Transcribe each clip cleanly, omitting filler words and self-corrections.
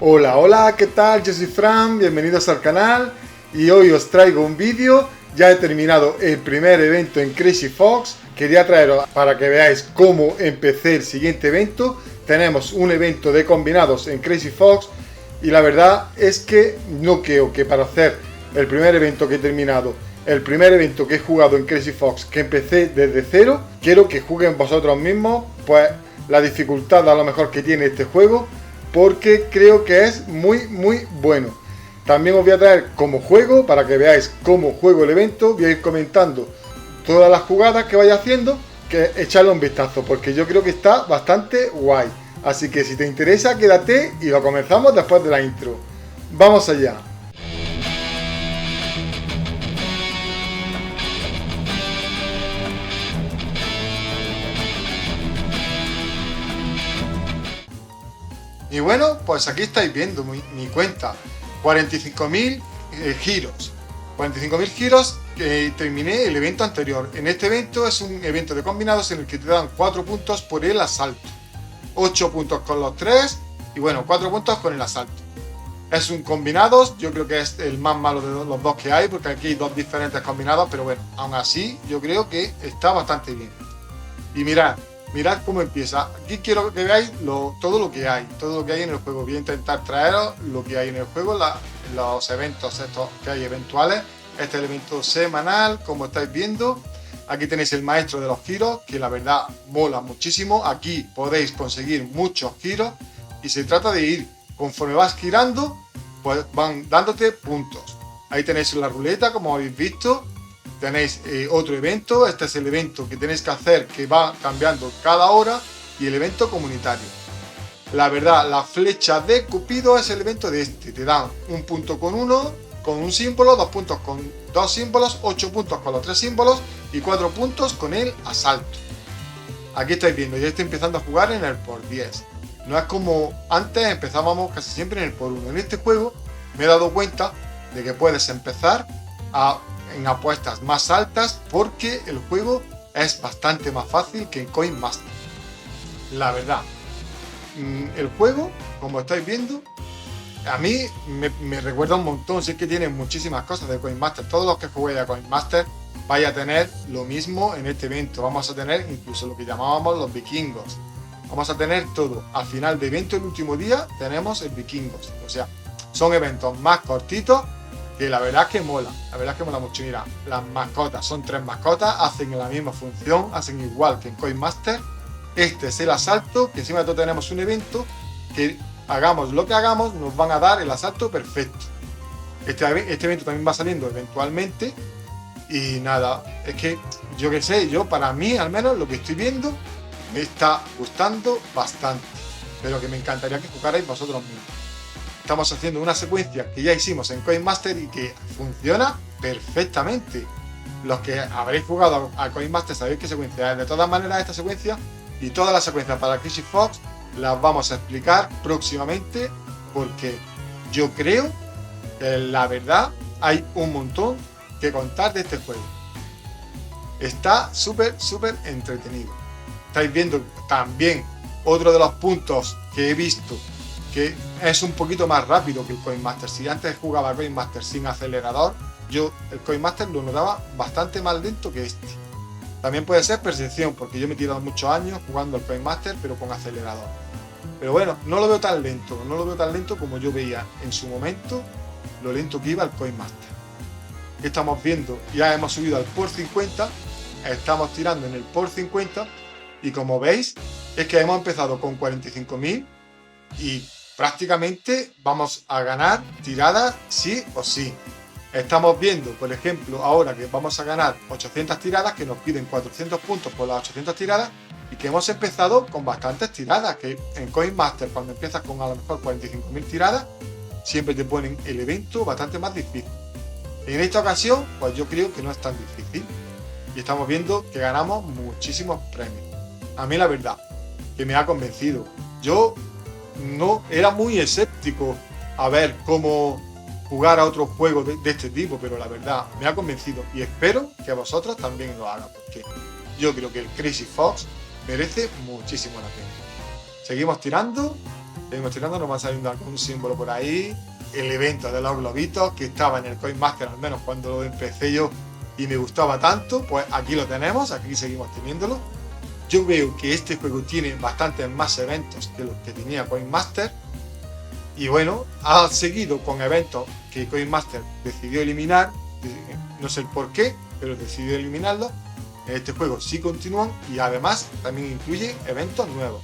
Hola, hola, ¿qué tal? Yo soy Fran, bienvenidos al canal y hoy os traigo un vídeo. Ya he terminado el primer evento en Crazy Fox. Quería traeros para que veáis cómo empecé el siguiente evento. Tenemos un evento de combinados en Crazy Fox y la verdad es que no creo que para hacer el primer evento que he terminado, el primer evento que he jugado en Crazy Fox, que empecé desde cero, quiero que juguen vosotros mismos, pues la dificultad a lo mejor que tiene este juego, porque creo que es muy bueno. También os voy a traer como juego, para que veáis cómo juego el evento, voy a ir comentando todas las jugadas que vaya haciendo, que echarle un vistazo, porque yo creo que está bastante guay. Así que si te interesa, quédate y lo comenzamos después de la intro. ¡Vamos allá! Y bueno, pues aquí estáis viendo mi cuenta. 45.000 giros. 45.000 giros que terminé el evento anterior. En este evento es un evento de combinados en el que te dan 4 puntos por el asalto. 8 puntos con los 3 y bueno, 4 puntos con el asalto. Es un combinados, yo creo que es el más malo de los dos que hay, porque aquí hay dos diferentes combinados, pero bueno, aún así yo creo que está bastante bien. Y mirad cómo empieza. Aquí quiero que veáis todo lo que hay en el juego. Voy a intentar traeros lo que hay en el juego, los eventos estos que hay eventuales. Este es el evento semanal, como estáis viendo. Aquí tenéis el maestro de los giros, que la verdad mola muchísimo. Aquí podéis conseguir muchos giros y se trata de ir, conforme vas girando, pues van dándote puntos. Ahí tenéis la ruleta, como habéis visto. Tenéis otro evento, este es el evento que tenéis que hacer, que va cambiando cada hora, y el evento comunitario. La verdad, la flecha de Cupido es el evento de este, te dan un punto con uno, con un símbolo, 2 puntos con 2 símbolos, 8 puntos con los 3 símbolos y 4 puntos con el asalto. Aquí estáis viendo, ya estoy empezando a jugar en el por 10. No es como antes, empezábamos casi siempre en el por 1. En este juego me he dado cuenta de que puedes empezar en apuestas más altas porque el juego es bastante más fácil que en Coin Master. La verdad, el juego, como estáis viendo, a mí me recuerda un montón. Sí que tiene muchísimas cosas de Coin Master. Todos los que juguéis a Coin Master vais a tener lo mismo en este evento. Vamos a tener incluso lo que llamábamos los vikingos. Vamos a tener todo. Al final de evento, el último día, tenemos el vikingos. O sea, son eventos más cortitos, que la verdad es que mola, mucho. Mira, las mascotas, son 3 mascotas, hacen la misma función, hacen igual que en Coin Master. Este es el asalto, que encima de todo tenemos un evento que hagamos lo que hagamos, nos van a dar el asalto perfecto. Este evento también va saliendo eventualmente. Y nada, es que yo qué sé, para mí al menos lo que estoy viendo me está gustando bastante, pero que me encantaría que jugarais vosotros mismos. Estamos haciendo una secuencia que ya hicimos en Coin Master y que funciona perfectamente. Los que habréis jugado a Coin Master sabéis qué secuencia es. De todas maneras, esta secuencia y todas las secuencias para Crazy Fox las vamos a explicar próximamente, porque yo creo que la verdad hay un montón que contar de este juego. Está súper entretenido. Estáis viendo también otro de los puntos que he visto, que es un poquito más rápido que el Coin Master. Si antes jugaba Coin Master sin acelerador, yo el Coin Master lo notaba bastante más lento que este. También puede ser percepción, porque yo me he tirado muchos años jugando el Coin Master, pero con acelerador. Pero bueno, no lo veo tan lento como yo veía en su momento lo lento que iba el Coin Master. ¿Qué estamos viendo? Ya hemos subido al por 50, estamos tirando en el por 50, y como veis, es que hemos empezado con 45.000 y prácticamente vamos a ganar tiradas sí o sí. Estamos viendo, por ejemplo, ahora que vamos a ganar 800 tiradas, que nos piden 400 puntos por las 800 tiradas, y que hemos empezado con bastantes tiradas, que en Coin Master, cuando empiezas con a lo mejor 45.000 tiradas, siempre te ponen el evento bastante más difícil. En esta ocasión, pues yo creo que no es tan difícil, y estamos viendo que ganamos muchísimos premios. A mí la verdad, que me ha convencido. Yo no era muy escéptico a ver cómo jugar a otros juegos de este tipo, pero la verdad me ha convencido y espero que a vosotros también lo hagan, porque yo creo que el Crazy Fox merece muchísimo la pena. Seguimos tirando Seguimos tirando, nos va saliendo algún símbolo por ahí. El evento de los globitos que estaba en el Coin Master, al menos cuando lo empecé yo y me gustaba tanto, pues aquí lo tenemos, aquí seguimos teniéndolo. Yo veo que este juego tiene bastantes más eventos que los que tenía Coin Master. Y bueno, ha seguido con eventos que Coin Master decidió eliminar, no sé el por qué, pero decidió eliminarlos. En este juego sí continúan y además también incluye eventos nuevos.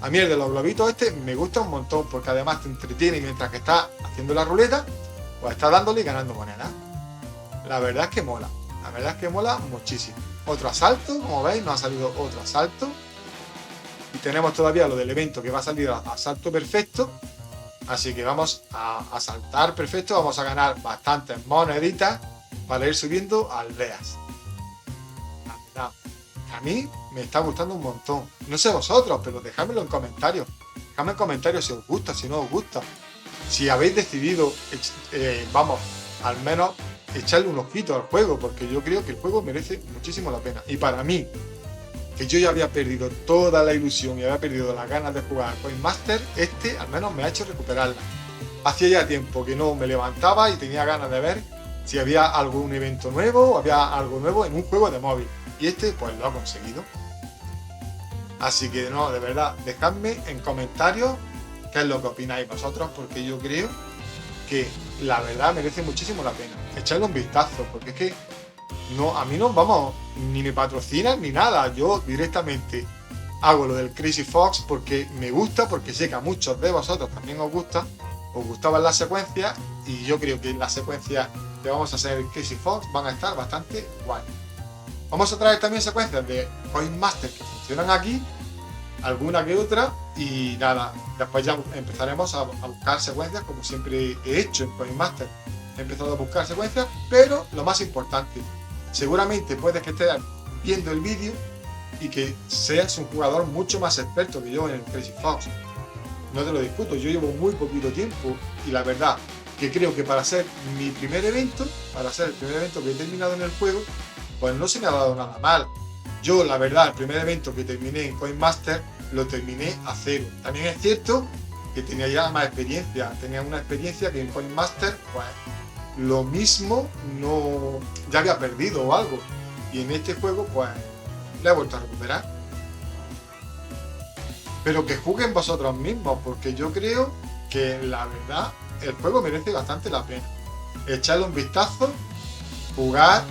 A mí el de los globitos me gusta un montón porque además te entretiene mientras que estás haciendo la ruleta, pues estás dándole y ganando monedas. La verdad es que mola, la verdad es que mola muchísimo. Otro asalto, como veis, nos ha salido otro asalto. Y tenemos todavía lo del evento que va a salir a asalto perfecto. Así que vamos a saltar perfecto, vamos a ganar bastantes moneditas para ir subiendo aldeas. La verdad, a mí me está gustando un montón. No sé vosotros, pero dejádmelo en comentarios. Dejadme en comentarios si os gusta, si no os gusta. Si habéis decidido, vamos, al menos echarle un ojito al juego, porque yo creo que el juego merece muchísimo la pena. Y para mí, que yo ya había perdido toda la ilusión y había perdido las ganas de jugar Coin Master, al menos me ha hecho recuperarla. Hacía ya tiempo que no me levantaba y tenía ganas de ver si había algún evento nuevo o había algo nuevo en un juego de móvil. Y pues lo ha conseguido. Así que no, de verdad, dejadme en comentarios qué es lo que opináis vosotros, porque yo creo que la verdad merece muchísimo la pena. Echadle un vistazo, porque es que no, a mí no, vamos, ni me patrocinan ni nada. Yo directamente hago lo del Crazy Fox porque me gusta, porque sé que a muchos de vosotros también os gustaban las secuencias, y yo creo que las secuencias que vamos a hacer en Crazy Fox van a estar bastante guay. Vamos a traer también secuencias de Coin Master que funcionan aquí, alguna que otra, y nada, después ya empezaremos a buscar secuencias como siempre he hecho en Coin Master. He empezado a buscar secuencias, pero lo más importante, seguramente puedes que estés viendo el vídeo y que seas un jugador mucho más experto que yo en el Crazy Fox. No te lo discuto, yo llevo muy poquito tiempo y la verdad que creo que para ser el primer evento que he terminado en el juego, pues no se me ha dado nada mal. Yo, la verdad, el primer evento que terminé en Coin Master lo terminé a 0. También es cierto que tenía ya más experiencia, tenía una experiencia que en Coin Master, pues lo mismo no ya había perdido o algo, y en este juego pues la he vuelto a recuperar. Pero que juguen vosotros mismos, porque yo creo que la verdad el juego merece bastante la pena. Echadle un vistazo, jugar,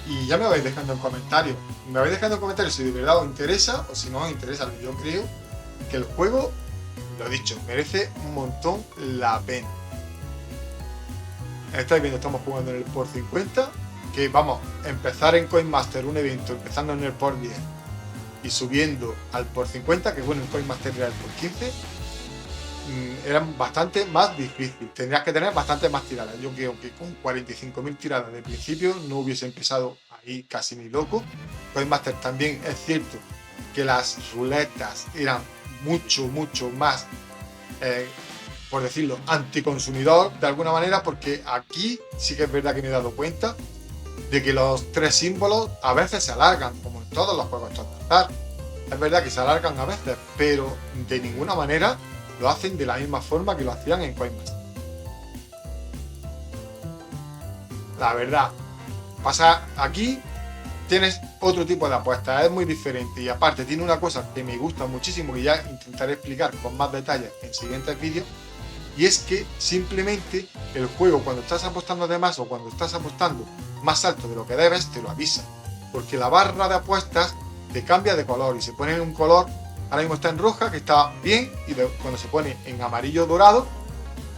y ya me vais dejando en comentarios. Me vais dejando en comentarios si de verdad os interesa o si no os interesa. Yo creo que el juego, lo dicho, merece un montón la pena. Estáis viendo, estamos jugando en el por 50, que vamos a empezar en Coin Master un evento empezando en el por 10 y subiendo al por 50, que bueno, en Coin Master era el por 15, era bastante más difícil. Tendrías que tener bastante más tiradas. Yo creo que con 45.000 tiradas de principio no hubiese empezado ahí casi ni loco. Coin Master también es cierto que las ruletas eran mucho más por decirlo, anticonsumidor de alguna manera, porque aquí sí que es verdad que me he dado cuenta de que los 3 símbolos a veces se alargan, como en todos los juegos estándar. Es verdad que se alargan a veces, pero de ninguna manera lo hacen de la misma forma que lo hacían en Coin Master. La verdad, pasa aquí, tienes otro tipo de apuestas, es muy diferente, y aparte tiene una cosa que me gusta muchísimo, que ya intentaré explicar con más detalle en siguientes vídeos, y es que simplemente el juego, cuando estás apostando de más o cuando estás apostando más alto de lo que debes, te lo avisa, porque la barra de apuestas te cambia de color y se pone en un color, ahora mismo está en roja, que está bien, y cuando se pone en amarillo dorado,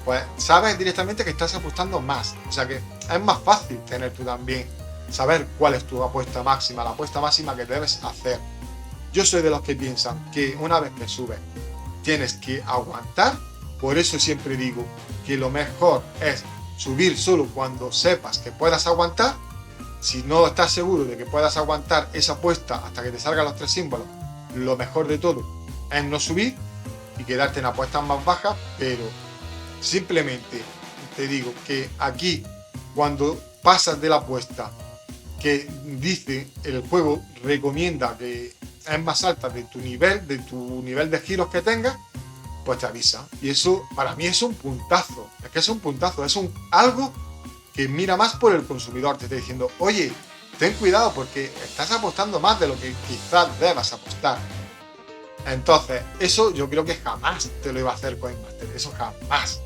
pues sabes directamente que estás apostando más. O sea que es más fácil tener tú también, saber cuál es tu apuesta máxima, la apuesta máxima que debes hacer. Yo soy de los que piensan que una vez que subes tienes que aguantar, por eso siempre digo que lo mejor es subir solo cuando sepas que puedas aguantar. Si no estás seguro de que puedas aguantar esa apuesta hasta que te salgan los 3 símbolos, lo mejor de todo es no subir y quedarte en apuestas más bajas, pero simplemente te digo que aquí, cuando pasas de la apuesta que dice el juego, recomienda que es más alta de tu nivel de giros que tengas, pues te avisa. Y eso para mí es un puntazo. Es que es un puntazo, es algo que mira más por el consumidor. Te está diciendo, oye, ten cuidado porque estás apostando más de lo que quizás debas apostar. Entonces, eso yo creo que jamás te lo iba a hacer CoinMaster. Eso jamás.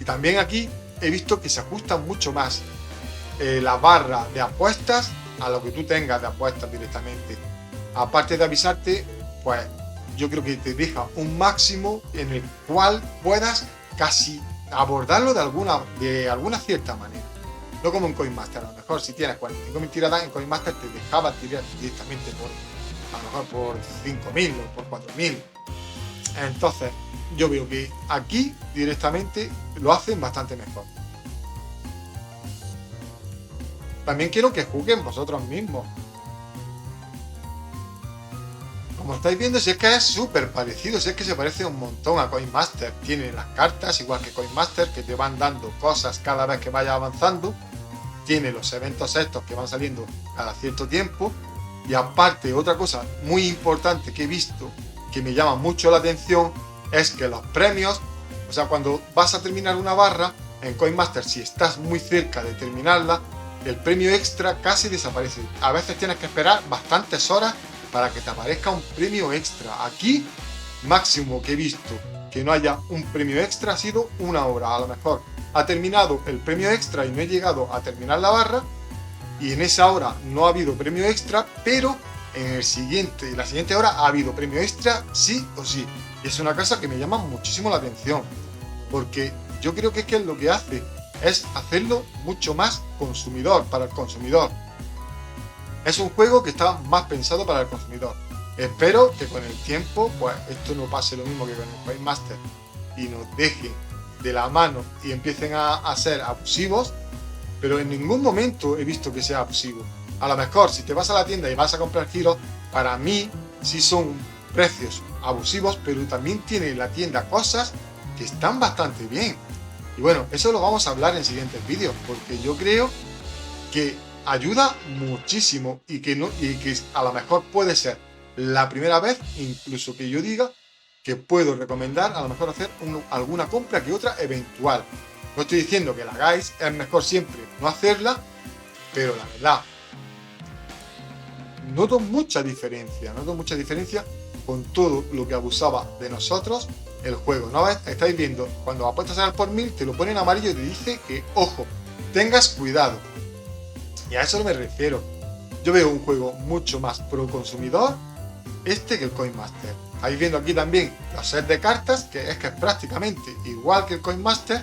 Y también aquí he visto que se ajusta mucho más la barra de apuestas a lo que tú tengas de apuestas directamente. Aparte de avisarte, pues yo creo que te deja un máximo en el cual puedas casi abordarlo de alguna cierta manera. No como en CoinMaster, a lo mejor si tienes 45.000 tiradas en CoinMaster te dejaba tirar directamente a lo mejor por 5.000 o por 4.000. Entonces yo veo que aquí directamente lo hacen bastante mejor. También quiero que juzguen vosotros mismos. Como estáis viendo, si es que es súper parecido, si es que se parece un montón a CoinMaster. Tiene las cartas, igual que CoinMaster, que te van dando cosas cada vez que vayas avanzando. Tiene los eventos estos que van saliendo cada cierto tiempo. Y aparte, otra cosa muy importante que he visto, que me llama mucho la atención, es que los premios, o sea, cuando vas a terminar una barra, en CoinMaster, si estás muy cerca de terminarla, el premio extra casi desaparece. A veces tienes que esperar bastantes horas para que te aparezca un premio extra. Aquí, máximo que he visto que no haya un premio extra ha sido 1 hora. A lo mejor ha terminado el premio extra y no he llegado a terminar la barra, y en esa hora no ha habido premio extra, pero en la siguiente hora ha habido premio extra sí o sí. Y es una cosa que me llama muchísimo la atención, porque yo creo que es que lo que hace es hacerlo mucho más consumidor, para el consumidor. Es un juego que está más pensado para el consumidor. Espero que con el tiempo, pues esto no pase lo mismo que con el CoinMaster y nos dejen de la mano y empiecen a ser abusivos, pero en ningún momento he visto que sea abusivo. A lo mejor si te vas a la tienda y vas a comprar giros, para mí sí son precios abusivos, pero también tiene la tienda cosas que están bastante bien. Y bueno, eso lo vamos a hablar en siguientes vídeos, porque yo creo que ayuda muchísimo y que a lo mejor puede ser la primera vez incluso que yo diga que puedo recomendar a lo mejor hacer alguna compra que otra eventual. No estoy diciendo que la hagáis, es mejor siempre no hacerla, pero la verdad noto mucha diferencia con todo lo que abusaba de nosotros el juego. ¿No ves? Estáis viendo, cuando apuestas al por 1000 te lo pone en amarillo y te dice que, ojo, tengas cuidado. Y a eso me refiero. Yo veo un juego mucho más pro consumidor que el CoinMaster. Estáis viendo aquí también los sets de cartas, que es prácticamente igual que el CoinMaster.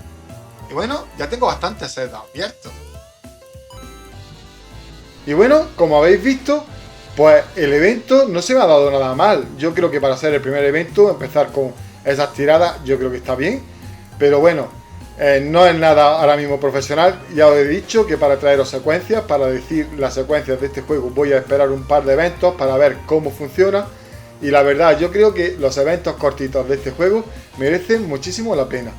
Y bueno, ya tengo bastantes sets abiertos. Y bueno, como habéis visto, pues el evento no se me ha dado nada mal. Yo creo que para ser el primer evento, empezar con esas tiradas, yo creo que está bien. Pero bueno, no es nada ahora mismo profesional. Ya os he dicho que para traeros secuencias, para decir las secuencias de este juego, voy a esperar un par de eventos para ver cómo funciona. Y la verdad, yo creo que los eventos cortitos de este juego merecen muchísimo la pena.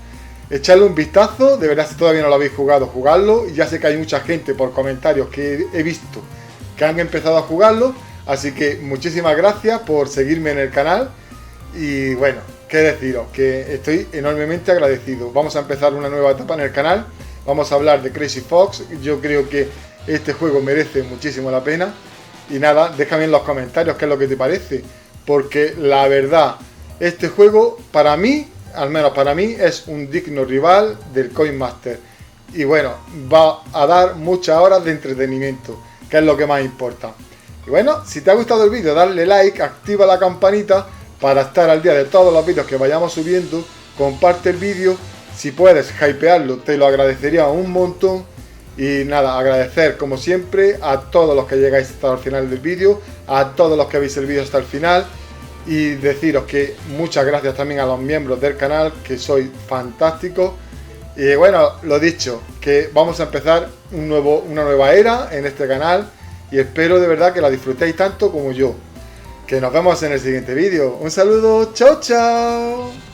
Echarle un vistazo, de verdad si todavía no lo habéis jugado, jugadlo. Y ya sé que hay mucha gente por comentarios que he visto que han empezado a jugarlo. Así que muchísimas gracias por seguirme en el canal. Y bueno, qué deciros, que estoy enormemente agradecido. Vamos a empezar una nueva etapa en el canal. Vamos a hablar de Crazy Fox. Yo creo que este juego merece muchísimo la pena. Y nada, déjame en los comentarios qué es lo que te parece. Porque la verdad, este juego para mí, al menos para mí, es un digno rival del CoinMaster. Y bueno, va a dar muchas horas de entretenimiento, que es lo que más importa. Y bueno, si te ha gustado el vídeo, dale like, activa la campanita para estar al día de todos los vídeos que vayamos subiendo. Comparte el vídeo, si puedes hypearlo te lo agradecería un montón. Y nada, agradecer como siempre a todos los que llegáis hasta el final del vídeo, a todos los que veis el vídeo hasta el final. Y deciros que muchas gracias también a los miembros del canal, que sois fantásticos. Y bueno, lo dicho, que vamos a empezar una nueva era en este canal. Y espero de verdad que la disfrutéis tanto como yo. Que nos vemos en el siguiente vídeo. Un saludo, chao chao.